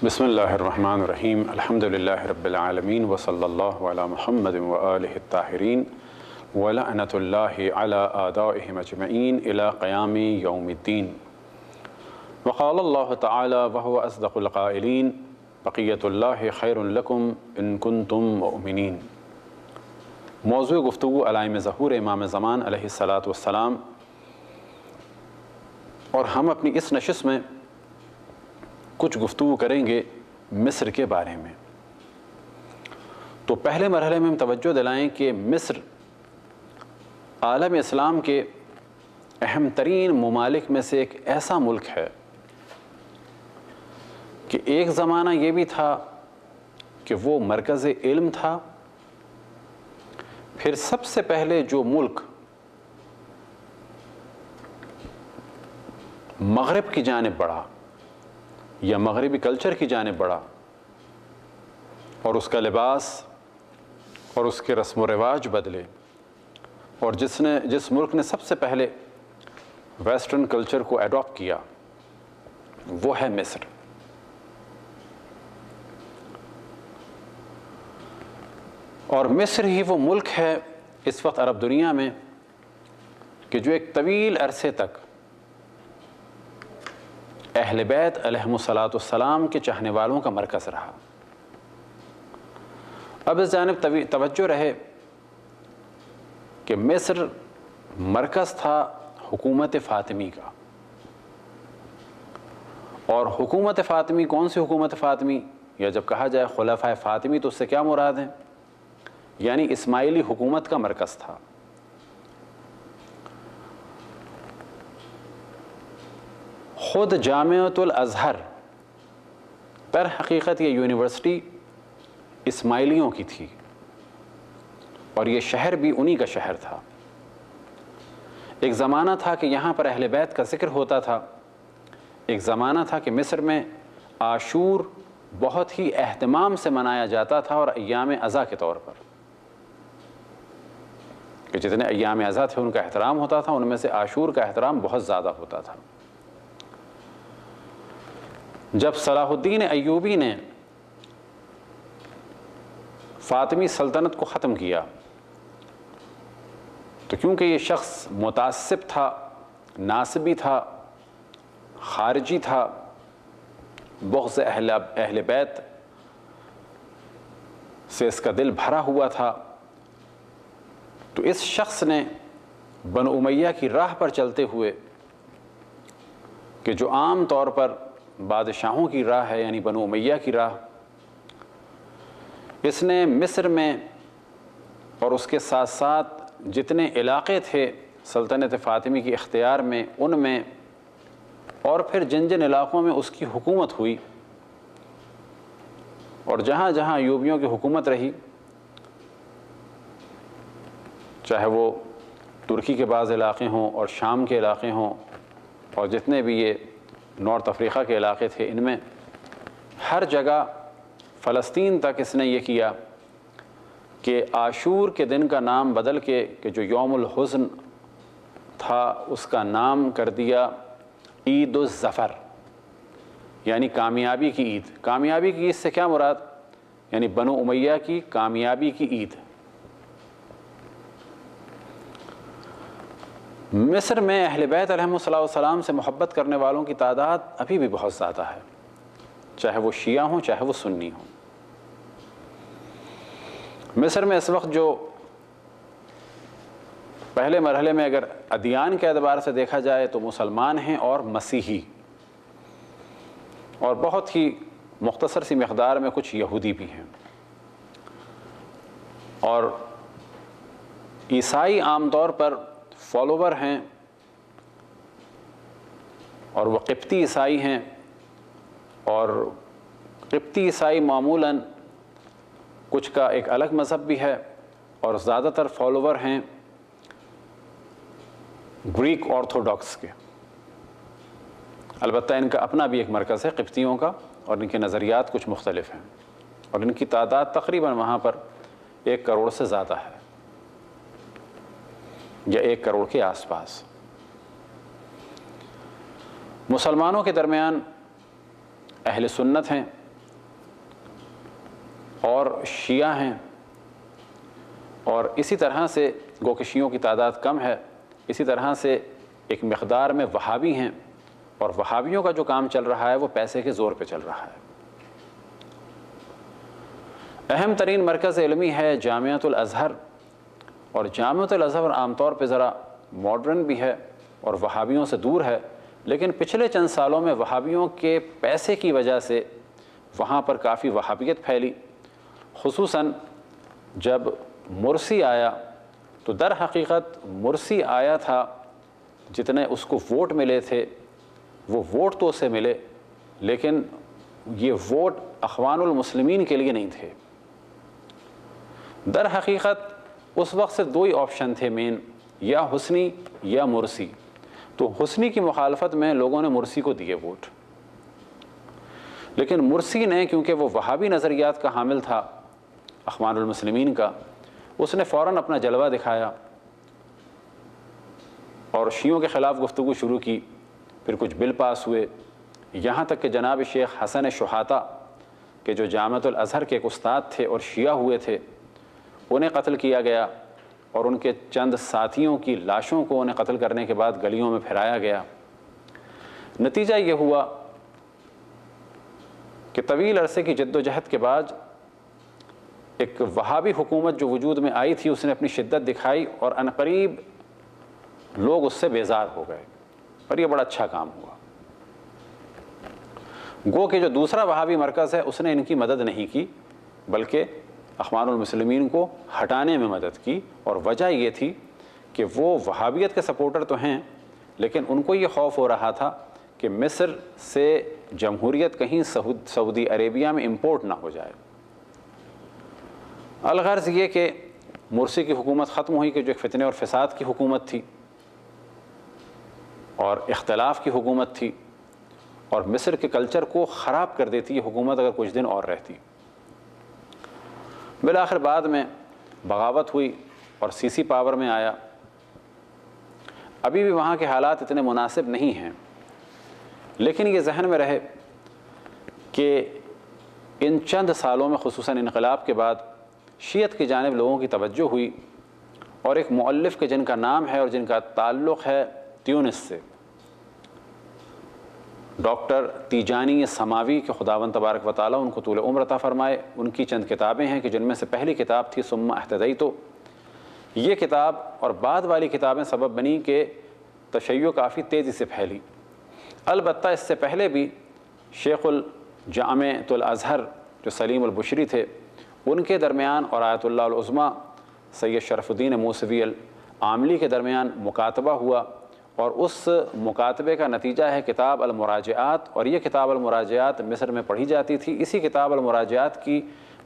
بسم اللہ الرحمن الرحیم الحمد للہ رب العالمین وصلی اللہ علی محمد وآلہ الطاہرین ولعنۃ اللہ علی اعدائہم اجمعین الی قیام یوم الدین وقال اللہ تعالی وہو اصدق القائلین بقیۃ اللہ خیر لکم ان کنتم مؤمنین۔ موضوع گفتگو علائم ظہور امام زمان علیہ السلام، اور ہم اپنی اس نشست میں کچھ گفتگو کریں گے مصر کے بارے میں۔ تو پہلے مرحلے میں ہم توجہ دلائیں کہ مصر عالم اسلام کے اہم ترین ممالک میں سے ایک ایسا ملک ہے کہ ایک زمانہ یہ بھی تھا کہ وہ مرکز علم تھا، پھر سب سے پہلے جو ملک مغرب کی جانب بڑھا یا مغربی کلچر کی جانب بڑھا، اور اس کا لباس اور اس کے رسم و رواج بدلے، اور جس ملک نے سب سے پہلے ویسٹرن کلچر کو ایڈاپٹ کیا وہ ہے مصر۔ اور مصر ہی وہ ملک ہے اس وقت عرب دنیا میں کہ جو ایک طویل عرصے تک اہل بیت علیہم السلام کے چاہنے والوں کا مرکز رہا۔ اب اس جانب توجہ رہے کہ مصر مرکز تھا حکومت فاطمی کا، اور حکومت فاطمی کون سی حکومت فاطمی، یا جب کہا جائے خلفائے فاطمی تو اس سے کیا مراد ہے؟ یعنی اسماعیلی حکومت کا مرکز تھا۔ خود جامعۃ الازہر در حقیقت یہ یونیورسٹی اسماعیلیوں کی تھی، اور یہ شہر بھی انہی کا شہر تھا۔ ایک زمانہ تھا کہ یہاں پر اہل بیت کا ذکر ہوتا تھا، ایک زمانہ تھا کہ مصر میں عاشور بہت ہی اہتمام سے منایا جاتا تھا، اور ایام عزا کے طور پر کہ جتنے ایام عزا تھے ان کا احترام ہوتا تھا، ان میں سے عاشور کا احترام بہت زیادہ ہوتا تھا۔ جب صلاح الدین ایوبی نے فاطمی سلطنت کو ختم کیا تو کیونکہ یہ شخص متعصب تھا، ناصبی تھا، خارجی تھا، بغض اہل بیت سے اس کا دل بھرا ہوا تھا، تو اس شخص نے بنو امیہ کی راہ پر چلتے ہوئے، کہ جو عام طور پر بادشاہوں کی راہ ہے یعنی بنو امیہ کی راہ، اس نے مصر میں اور اس کے ساتھ ساتھ جتنے علاقے تھے سلطنت فاطمی کی اختیار میں، ان میں اور پھر جن جن علاقوں میں اس کی حکومت ہوئی، اور جہاں جہاں ایوبیوں کی حکومت رہی، چاہے وہ ترکی کے بعض علاقے ہوں اور شام کے علاقے ہوں اور جتنے بھی یہ نارتھ افریقہ کے علاقے تھے، ان میں ہر جگہ فلسطین تک اس نے یہ کیا کہ عاشور کے دن کا نام بدل کے، کہ جو یوم الحزن تھا، اس کا نام کر دیا عید الظفر، یعنی کامیابی کی عید۔ کامیابی کی عید سے کیا مراد؟ یعنی بنو امیہ کی کامیابی کی عید۔ مصر میں اہل بیت علیہم السلام سے محبت کرنے والوں کی تعداد ابھی بھی بہت زیادہ ہے، چاہے وہ شیعہ ہوں چاہے وہ سنی ہوں۔ مصر میں اس وقت جو پہلے مرحلے میں اگر ادیان کے اعتبار سے دیکھا جائے تو مسلمان ہیں اور مسیحی، اور بہت ہی مختصر سی مقدار میں کچھ یہودی بھی ہیں، اور عیسائی عام طور پر فالوور ہیں، اور وہ قبطی عیسائی ہیں، اور قبطی عیسائی معمولاً کچھ کا ایک الگ مذہب بھی ہے، اور زیادہ تر فالوور ہیں گریک آرتھوڈاکس کے۔ البتہ ان کا اپنا بھی ایک مرکز ہے قبطیوں کا، اور ان کے نظریات کچھ مختلف ہیں، اور ان کی تعداد تقریباً وہاں پر 1 کروڑ سے زیادہ ہے، یا 1 کروڑ کے آس پاس۔ مسلمانوں کے درمیان اہل سنت ہیں اور شیعہ ہیں، اور اسی طرح سے گو کہ شیعوں کی تعداد کم ہے، اسی طرح سے ایک مقدار میں وہابی ہیں، اور وہابیوں کا جو کام چل رہا ہے وہ پیسے کے زور پہ چل رہا ہے۔ اہم ترین مرکز علمی ہے جامعۃ الازہر، اور جامعۃ الازہر عام طور پہ ذرا ماڈرن بھی ہے اور وہابیوں سے دور ہے، لیکن پچھلے چند سالوں میں وہابیوں کے پیسے کی وجہ سے وہاں پر کافی وہابیت پھیلی، خصوصاً جب مرسی آیا تو در حقیقت مرسی آیا تھا، جتنے اس کو ووٹ ملے تھے وہ ووٹ تو اسے ملے، لیکن یہ ووٹ اخوان المسلمین کے لیے نہیں تھے۔ در حقیقت اس وقت سے دو ہی آپشن تھے مین، یا حسنی یا مرسی، تو حسنی کی مخالفت میں لوگوں نے مرسی کو دیے ووٹ، لیکن مرسی نے کیونکہ وہ وہابی نظریات کا حامل تھا اخوان المسلمین کا، اس نے فوراً اپنا جلوہ دکھایا اور شیعوں کے خلاف گفتگو شروع کی، پھر کچھ بل پاس ہوئے، یہاں تک کہ جناب شیخ حسن شحاتہ کہ جو جامعۃ الازہر کے ایک استاد تھے اور شیعہ ہوئے تھے، انہیں قتل کیا گیا، اور ان کے چند ساتھیوں کی لاشوں کو انہیں قتل کرنے کے بعد گلیوں میں پھیلایا گیا۔ نتیجہ یہ ہوا کہ طویل عرصے کی جد و جہد کے بعد ایک وہابی حکومت جو وجود میں آئی تھی اس نے اپنی شدت دکھائی، اور عنقریب لوگ اس سے بیزار ہو گئے، اور یہ بڑا اچھا کام ہوا۔ گو کہ جو دوسرا وہابی مرکز ہے اس نے ان کی مدد نہیں کی، بلکہ اخوان المسلمین کو ہٹانے میں مدد کی، اور وجہ یہ تھی کہ وہ وہابیت کے سپورٹر تو ہیں، لیکن ان کو یہ خوف ہو رہا تھا کہ مصر سے جمہوریت کہیں سعودی عربیہ میں امپورٹ نہ ہو جائے۔ الغرض یہ کہ مرسی کی حکومت ختم ہوئی کہ جو ایک فتنے اور فساد کی حکومت تھی اور اختلاف کی حکومت تھی، اور مصر کے کلچر کو خراب کر دیتی یہ حکومت اگر کچھ دن اور رہتی۔ بالآخر بعد میں بغاوت ہوئی اور سیسی پاور میں آیا۔ ابھی بھی وہاں کے حالات اتنے مناسب نہیں ہیں، لیکن یہ ذہن میں رہے کہ ان چند سالوں میں خصوصاً انقلاب کے بعد شیعت کی جانب لوگوں کی توجہ ہوئی، اور ایک مؤلف کے جن کا نام ہے اور جن کا تعلق ہے تیونس سے، ڈاکٹر تیجانی سماوی کے خداوند تبارک و تعالیٰ ان کو طول عمر عطا فرمائے، ان کی چند کتابیں ہیں کہ جن میں سے پہلی کتاب تھی ثم اہتدیت۔ یہ کتاب اور بعد والی کتابیں سبب بنی کہ تشیع کافی تیزی سے پھیلی۔ البتہ اس سے پہلے بھی شیخ الجامعۃ الازہر جو سلیم البشری تھے، ان کے درمیان اور آیت اللہ العظمیٰ سید شرف الدین موسوی العاملی کے درمیان مکاتبہ ہوا، اور اس مکاتبے کا نتیجہ ہے کتاب المراجعات، اور یہ کتاب المراجعات مصر میں پڑھی جاتی تھی۔ اسی کتاب المراجعات کی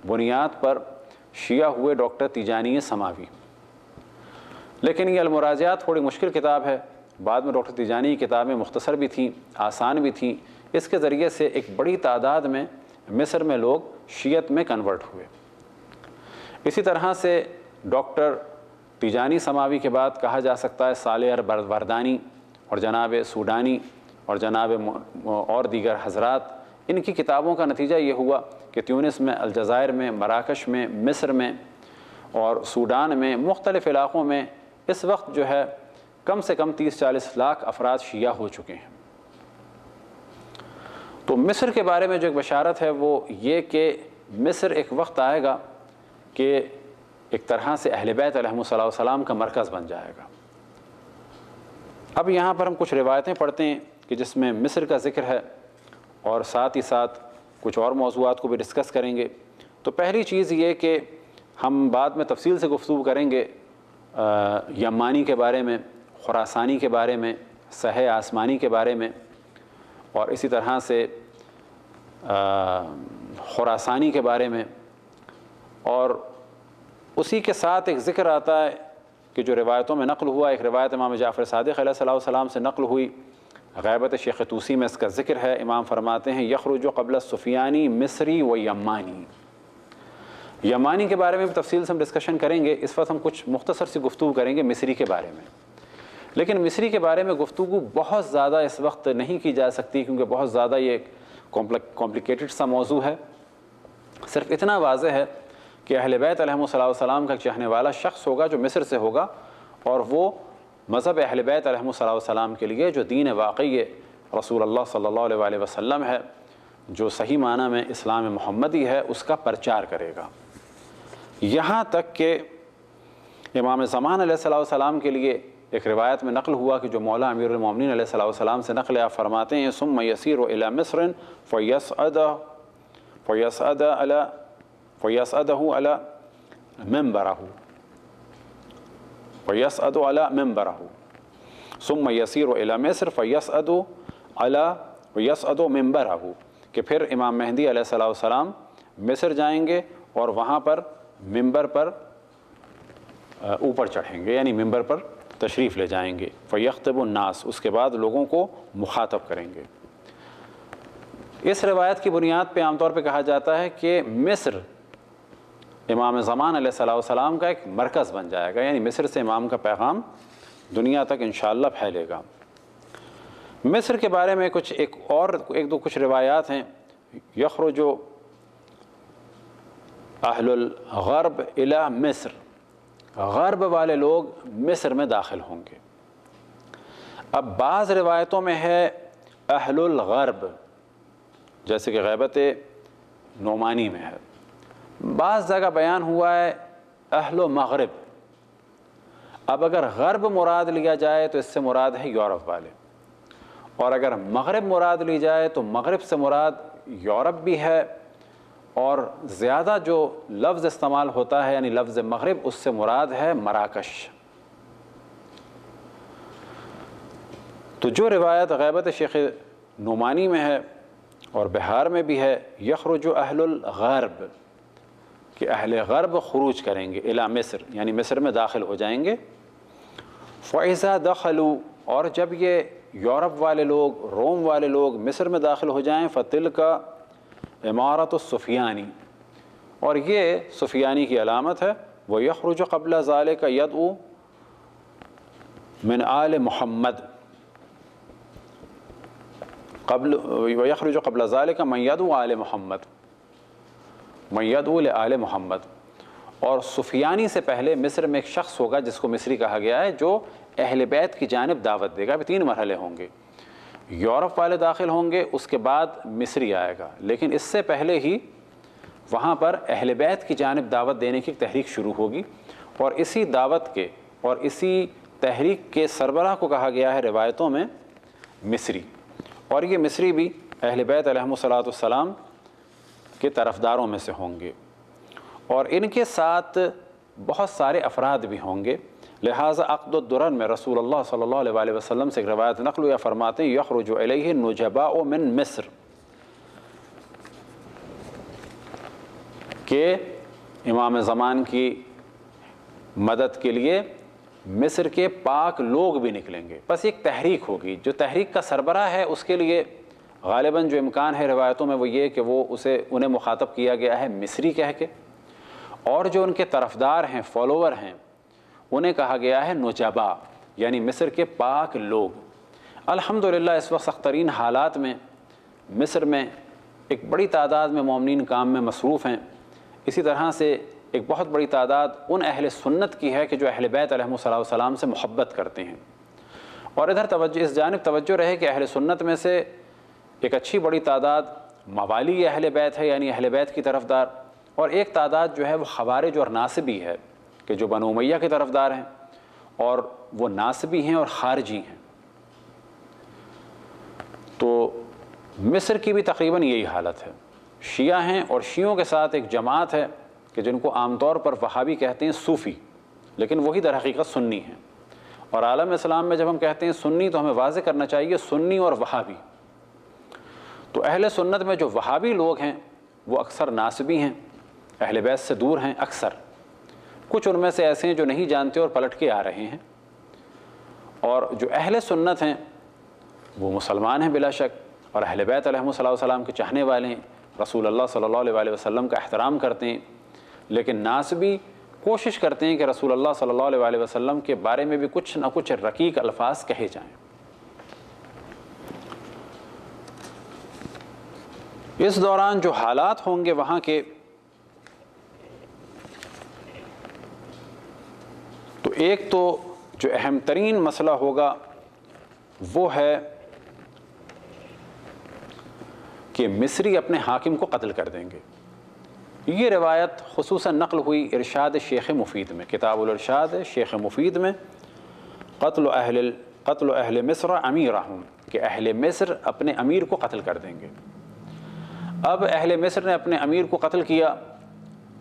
بنیاد پر شیعہ ہوئے ڈاکٹر تیجانی سماوی، لیکن یہ المراجعات تھوڑی مشکل کتاب ہے۔ بعد میں ڈاکٹر تیجانی کی کتابیں مختصر بھی تھیں، آسان بھی تھیں، اس کے ذریعے سے ایک بڑی تعداد میں مصر میں لوگ شیعت میں کنورٹ ہوئے۔ اسی طرح سے ڈاکٹر تیجانی سماوی کے بعد کہا جا سکتا ہے صالح وردانی اور جناب سوڈانی اور جناب اور دیگر حضرات، ان کی کتابوں کا نتیجہ یہ ہوا کہ تیونس میں، الجزائر میں، مراکش میں، مصر میں اور سوڈان میں، مختلف علاقوں میں اس وقت جو ہے کم سے کم 30-40 لاکھ افراد شیعہ ہو چکے ہیں۔ تو مصر کے بارے میں جو ایک بشارت ہے وہ یہ کہ مصر ایک وقت آئے گا کہ ایک طرح سے اہل بیت علیہم السلام کا مرکز بن جائے گا۔ اب یہاں پر ہم کچھ روایتیں پڑھتے ہیں کہ جس میں مصر کا ذکر ہے، اور ساتھ ہی ساتھ کچھ اور موضوعات کو بھی ڈسکس کریں گے۔ تو پہلی چیز یہ کہ ہم بعد میں تفصیل سے گفتگو کریں گے یمانی کے بارے میں، خراسانی کے بارے میں، سہہ آسمانی کے بارے میں، اور اسی طرح سے خراسانی کے بارے میں، اور اسی کے ساتھ ایک ذکر آتا ہے کہ جو روایتوں میں نقل ہوا، ایک روایت امام جعفر صادق علیہ السلام سے نقل ہوئی، غیبت شیخ طوسی میں اس کا ذکر ہے۔ امام فرماتے ہیں یخرج قبل السفیانی مصری و یمانی۔ یمانی کے بارے میں بھی تفصیل سے ہم ڈسکشن کریں گے، اس وقت ہم کچھ مختصر سی گفتگو کریں گے مصری کے بارے میں۔ لیکن مصری کے بارے میں گفتگو بہت زیادہ اس وقت نہیں کی جا سکتی، کیونکہ بہت زیادہ یہ کمپلیکیٹڈ سا موضوع ہے، صرف اتنا واضح ہے کہ اہل بیت علیہم السلام کا چاہنے والا شخص ہوگا جو مصر سے ہوگا، اور وہ مذہب اہل بیت علیہم السلام کے لیے جو دین واقعی رسول اللہ صلی اللہ علیہ وسلم ہے، جو صحیح معنی میں اسلام محمدی ہے، اس کا پرچار کرے گا۔ یہاں تک کہ امام زمان علیہ السلام کے لیے ایک روایت میں نقل ہوا کہ جو مولا امیر المومنین علیہ السلام سے نقل آپ فرماتے ہیں، ثم یسیر الی مصر فیصعدہ علی منبرہ ثم یسیر الی مصر فیصعد منبرہ، کہ پھر امام مہدی علیہ السلام مصر جائیں گے اور وہاں پر منبر پر اوپر چڑھیں گے، یعنی منبر پر تشریف لے جائیں گے، فیخطب الناس، اس کے بعد لوگوں کو مخاطب کریں گے۔ اس روایت کی بنیاد پہ عام طور پہ کہا جاتا ہے کہ مصر امام زمان علیہ السلام کا ایک مرکز بن جائے گا، یعنی مصر سے امام کا پیغام دنیا تک انشاءاللہ پھیلے گا۔ مصر کے بارے میں ایک دو روایات ہیں۔ یخرج اہل الغرب الی مصر، غرب والے لوگ مصر میں داخل ہوں گے۔ اب بعض روایتوں میں ہے اہل الغرب، جیسے کہ غیبت نعمانی میں ہے، بعض جگہ بیان ہوا ہے اہل و مغرب۔ اب اگر غرب مراد لیا جائے تو اس سے مراد ہے یورپ والے، اور اگر مغرب مراد لی جائے تو مغرب سے مراد یورپ بھی ہے، اور زیادہ جو لفظ استعمال ہوتا ہے یعنی لفظ مغرب، اس سے مراد ہے مراکش۔ تو جو روایت غیبت شیخ نعمانی میں ہے اور بہار میں بھی ہے، یخرج اہل الغرب، کہ اہل غرب خروج کریں گے الی مصر، یعنی مصر میں داخل ہو جائیں گے۔ فَإِذَا دَخَلُوا، اور جب یہ یورپ والے لوگ، روم والے لوگ مصر میں داخل ہو جائیں، فَتِلْكَ عمارت السفیانی، اور یہ سفیانی کی علامت ہے۔ وَيَخْرُجُ قَبْلَ ذَلِكَ يَدْعُو مِنْ آلِ محمد، وَيَخْرُجُ قَبْلَ ذَلِكَ مَنْ يَدْعُو آلِ محمد، مَنْ يَدْعُو لِآلِ محمد۔ اور سفیانی سے پہلے مصر میں ایک شخص ہوگا جس کو مصری کہا گیا ہے، جو اہل بیت کی جانب دعوت دے گا۔ ابھی 3 مرحلے ہوں گے، یورپ والے داخل ہوں گے، اس کے بعد مصری آئے گا، لیکن اس سے پہلے ہی وہاں پر اہل بیت کی جانب دعوت دینے کی تحریک شروع ہوگی، اور اسی دعوت کے اور اسی تحریک کے سربراہ کو کہا گیا ہے روایتوں میں مصری، اور یہ مصری بھی اہل بیت علیہم السلام کے طرفداروں میں سے ہوں گے، اور ان کے ساتھ بہت سارے افراد بھی ہوں گے۔ لہٰذا عقد الدرر میں رسول اللہ صلی اللہ علیہ وسلم سے ایک روایت نقل یا فرماتے ہیں، یخرج الیہ النجباء من مصر، کہ امام زمان کی مدد کے لیے مصر کے پاک لوگ بھی نکلیں گے۔ بس ایک تحریک ہوگی، جو تحریک کا سربراہ ہے اس کے لیے غالباً جو امکان ہے روایتوں میں وہ یہ کہ وہ انہیں مخاطب کیا گیا ہے مصری کہہ کے، اور جو ان کے طرفدار ہیں، فالوور ہیں، انہیں کہا گیا ہے نجبا، یعنی مصر کے پاک لوگ۔ الحمدللہ اس وقت سخت ترین حالات میں مصر میں ایک بڑی تعداد میں مومنین کام میں مصروف ہیں، اسی طرح سے ایک بہت بڑی تعداد ان اہل سنت کی ہے کہ جو اہل بیت علیہم السلام سے محبت کرتے ہیں۔ اور ادھر اس جانب توجہ رہے کہ اہل سنت میں سے ایک اچھی بڑی تعداد موالی اہل بیت ہے، یعنی اہل بیت کی طرفدار، اور ایک تعداد جو ہے وہ خوارج اور ناصبی ہے کہ جو بنو امیہ کے طرفدار ہیں، اور وہ ناصبی ہیں اور خارجی ہیں۔ تو مصر کی بھی تقریباً یہی حالت ہے، شیعہ ہیں، اور شیعوں کے ساتھ ایک جماعت ہے کہ جن کو عام طور پر وہابی کہتے ہیں، صوفی، لیکن وہی در حقیقت سنی ہیں۔ اور عالم اسلام میں جب ہم کہتے ہیں سنی تو ہمیں واضح کرنا چاہیے سنی اور وہابی۔ تو اہل سنت میں جو وہابی لوگ ہیں وہ اکثر ناصبی ہیں، اہل بیت سے دور ہیں اکثر، کچھ ان میں سے ایسے ہیں جو نہیں جانتے اور پلٹ کے آ رہے ہیں، اور جو اہل سنت ہیں وہ مسلمان ہیں بلا شک، اور اہل بیت علیہم السلام کے چاہنے والے ہیں، رسول اللہ صلی اللہ علیہ وسلم کا احترام کرتے ہیں، لیکن ناصبی کوشش کرتے ہیں کہ رسول اللہ صلی اللہ علیہ وسلم کے بارے میں بھی کچھ نہ کچھ رقیق الفاظ کہے جائیں۔ اس دوران جو حالات ہوں گے وہاں کے، ایک تو جو اہم ترین مسئلہ ہوگا وہ ہے کہ مصری اپنے حاکم کو قتل کر دیں گے۔ یہ روایت خصوصاً نقل ہوئی ارشاد شیخ مفید میں، کتاب الارشاد شیخ مفید میں، قتل اہل مصر امیرہم، کہ اہل مصر اپنے امیر کو قتل کر دیں گے۔ اب اہل مصر نے اپنے امیر کو قتل کیا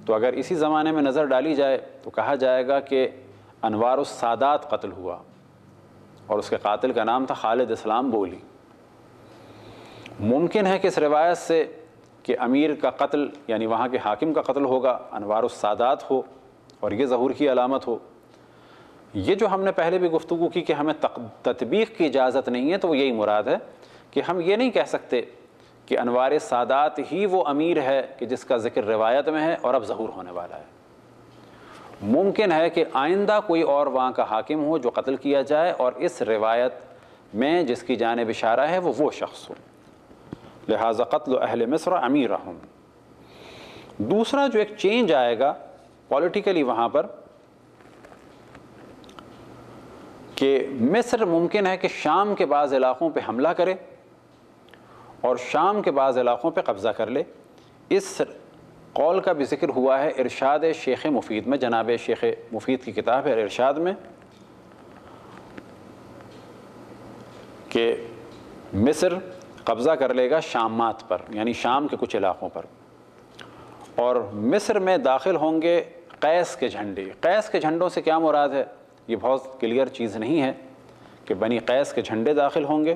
تو اگر اسی زمانے میں نظر ڈالی جائے تو کہا جائے گا کہ انوار السادات قتل ہوا اور اس کے قاتل کا نام تھا خالد اسلام بولی۔ ممکن ہے کہ اس روایت سے کہ امیر کا قتل یعنی وہاں کے حاکم کا قتل ہوگا انوار السادات ہو اور یہ ظہور کی علامت ہو۔ یہ جو ہم نے پہلے بھی گفتگو کی کہ ہمیں تطبیق کی اجازت نہیں ہے، تو وہ یہی مراد ہے کہ ہم یہ نہیں کہہ سکتے کہ انوار سادات ہی وہ امیر ہے کہ جس کا ذکر روایت میں ہے اور اب ظہور ہونے والا ہے۔ ممکن ہے کہ آئندہ کوئی اور وہاں کا حاکم ہو جو قتل کیا جائے اور اس روایت میں جس کی جانب اشارہ ہے وہ شخص ہو، لہٰذا قتل اہل مصر امیرہم۔ دوسرا جو ایک چینج آئے گا پولیٹیکلی وہاں پر، کہ مصر ممکن ہے کہ شام کے بعض علاقوں پہ حملہ کرے اور شام کے بعض علاقوں پہ قبضہ کر لے۔ اس قول کا بھی ذکر ہوا ہے ارشاد شیخ مفید میں، جناب شیخ مفید کی کتاب ہے ارشاد میں، کہ مصر قبضہ کر لے گا شامات پر، یعنی شام کے کچھ علاقوں پر، اور مصر میں داخل ہوں گے قیس کے جھنڈے۔ قیس کے جھنڈوں سے کیا مراد ہے یہ بہت کلیئر چیز نہیں ہے کہ بنی قیس کے جھنڈے داخل ہوں گے،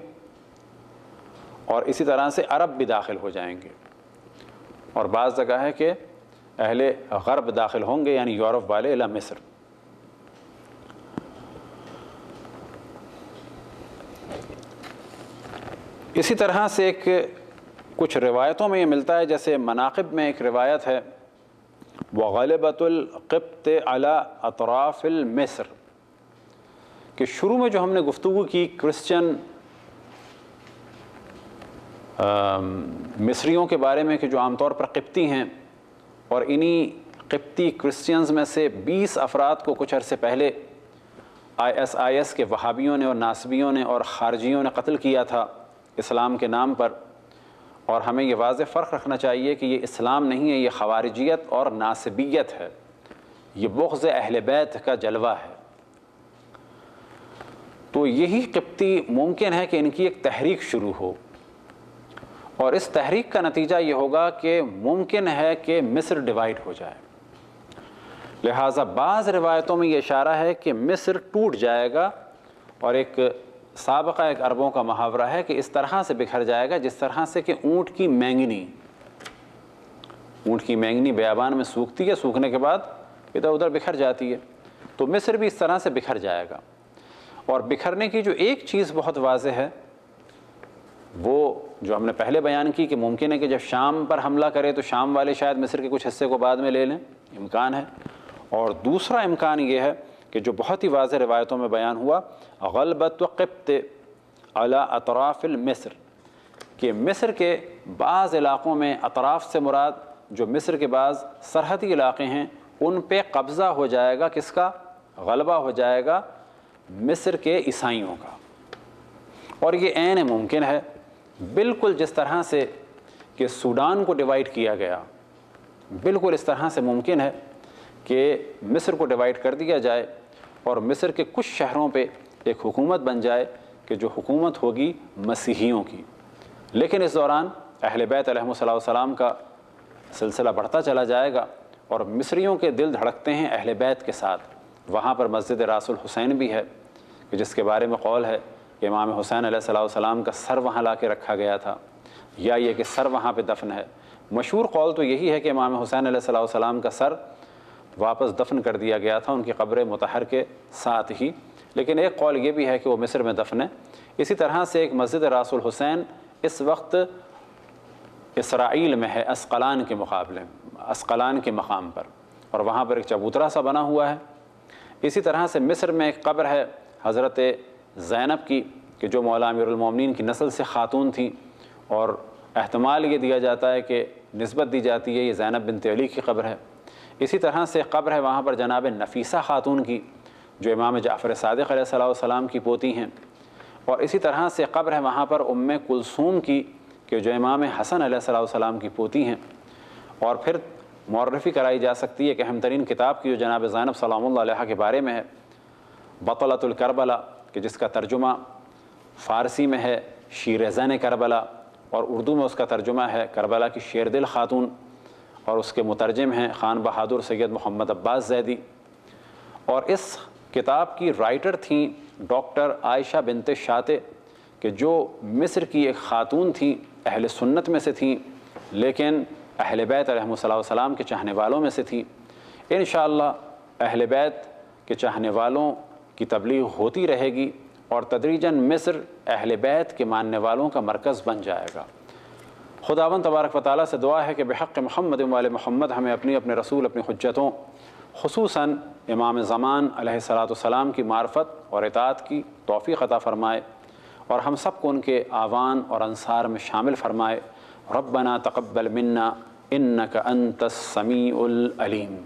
اور اسی طرح سے عرب بھی داخل ہو جائیں گے، اور بعض جگہ ہے کہ اہل غرب داخل ہوں گے یعنی یورپ والے الی مصر۔ اسی طرح سے ایک کچھ روایتوں میں یہ ملتا ہے، جیسے مناقب میں ایک روایت ہے وغلبۃ القبط علی اطراف المصر، کہ شروع میں جو ہم نے گفتگو کی کرسچن مصریوں کے بارے میں کہ جو عام طور پر قبطی ہیں، اور انہی قبطی کرسچنز میں سے 20 افراد کو کچھ عرصے پہلے IS کے وہابیوں نے اور ناصبیوں نے اور خارجیوں نے قتل کیا تھا اسلام کے نام پر، اور ہمیں یہ واضح فرق رکھنا چاہیے کہ یہ اسلام نہیں ہے، یہ خوارجیت اور ناصبیت ہے، یہ بغض اہل بیت کا جلوہ ہے۔ تو یہی قبطی ممکن ہے کہ ان کی ایک تحریک شروع ہو، اور اس تحریک کا نتیجہ یہ ہوگا کہ ممکن ہے کہ مصر ڈیوائیڈ ہو جائے۔ لہٰذا بعض روایتوں میں یہ اشارہ ہے کہ مصر ٹوٹ جائے گا، اور ایک سابقہ ایک عربوں کا محاورہ ہے کہ اس طرح سے بکھر جائے گا جس طرح سے کہ اونٹ کی مینگنی بیابان میں سوکھتی ہے، سوکھنے کے بعد ادھر ادھر بکھر جاتی ہے، تو مصر بھی اس طرح سے بکھر جائے گا۔ اور بکھرنے کی جو ایک چیز بہت واضح ہے وہ جو ہم نے پہلے بیان کی کہ ممکن ہے کہ جب شام پر حملہ کرے تو شام والے شاید مصر کے کچھ حصے کو بعد میں لے لیں، امکان ہے۔ اور دوسرا امکان یہ ہے کہ جو بہت ہی واضح روایتوں میں بیان ہوا غلبۃ قبط علی اطراف المصر، کہ مصر کے بعض علاقوں میں، اطراف سے مراد جو مصر کے بعض سرحدی علاقے ہیں، ان پہ قبضہ ہو جائے گا، کس کا؟ غلبہ ہو جائے گا مصر کے عیسائیوں کا۔ اور یہ عین ممکن ہے، بالکل جس طرح سے کہ سوڈان کو ڈیوائیڈ کیا گیا، بالکل اس طرح سے ممکن ہے کہ مصر کو ڈیوائیڈ کر دیا جائے اور مصر کے کچھ شہروں پہ ایک حکومت بن جائے کہ جو حکومت ہوگی مسیحیوں کی۔ لیکن اس دوران اہل بیت علیہم السلام کا سلسلہ بڑھتا چلا جائے گا، اور مصریوں کے دل دھڑکتے ہیں اہل بیت کے ساتھ۔ وہاں پر مسجد راس الحسین بھی ہے کہ جس کے بارے میں قول ہے کہ امام حسین علیہ السلام کا سر وہاں لا کے رکھا گیا تھا، یا یہ کہ سر وہاں پہ دفن ہے۔ مشہور قول تو یہی ہے کہ امام حسین علیہ السلام کا سر واپس دفن کر دیا گیا تھا ان کی قبر مطہر کے ساتھ ہی، لیکن ایک قول یہ بھی ہے کہ وہ مصر میں دفن ہے۔ اسی طرح سے ایک مسجد راس الحسین اس وقت اسرائیل میں ہے، اسقلان کے مقابلے، اسقلان کے مقام پر، اور وہاں پر ایک چبوترا سا بنا ہوا ہے۔ اسی طرح سے مصر میں ایک قبر ہے حضرت زینب کی کہ جو مولا امیر المومنین کی نسل سے خاتون تھیں، اور احتمال یہ دیا جاتا ہے کہ نسبت دی جاتی ہے یہ زینب بنت علی کی قبر ہے۔ اسی طرح سے قبر ہے وہاں پر جناب نفیسہ خاتون کی جو امام جعفر صادق علیہ السلام کی پوتی ہیں، اور اسی طرح سے قبر ہے وہاں پر ام کلثوم کی کہ جو امام حسن علیہ السلام کی پوتی ہیں۔ اور پھر معرفی کرائی جا سکتی ہے کہ اہم ترین کتاب کی جو جناب زینب سلام اللہ علیہا کے بارے میں ہے، بطلۃ الکربلا، کہ جس کا ترجمہ فارسی میں ہے شیر زن کربلا، اور اردو میں اس کا ترجمہ ہے کربلا کی شیر دل خاتون، اور اس کے مترجم ہیں خان بہادر سید محمد عباس زیدی۔ اور اس کتاب کی رائٹر تھیں ڈاکٹر عائشہ بنت شاطے، کہ جو مصر کی ایک خاتون تھیں، اہل سنت میں سے تھیں، لیکن اہل بیت علیہم السلام کے چاہنے والوں میں سے تھیں۔ انشاءاللہ اہل بیت کے چاہنے والوں کی تبلیغ ہوتی رہے گی، اور تدریجاً مصر اہل بیت کے ماننے والوں کا مرکز بن جائے گا۔ خداوند تبارک و تعالیٰ سے دعا ہے کہ بحق محمد و آل محمد ہمیں اپنے رسول، اپنی حجتوں، خصوصاً امام زمان علیہ السلام کی معرفت اور اطاعت کی توفیق عطا فرمائے، اور ہم سب کو ان کے آوان اور انصار میں شامل فرمائے۔ ربنا تقبل منا انک انت السمیع العلیم۔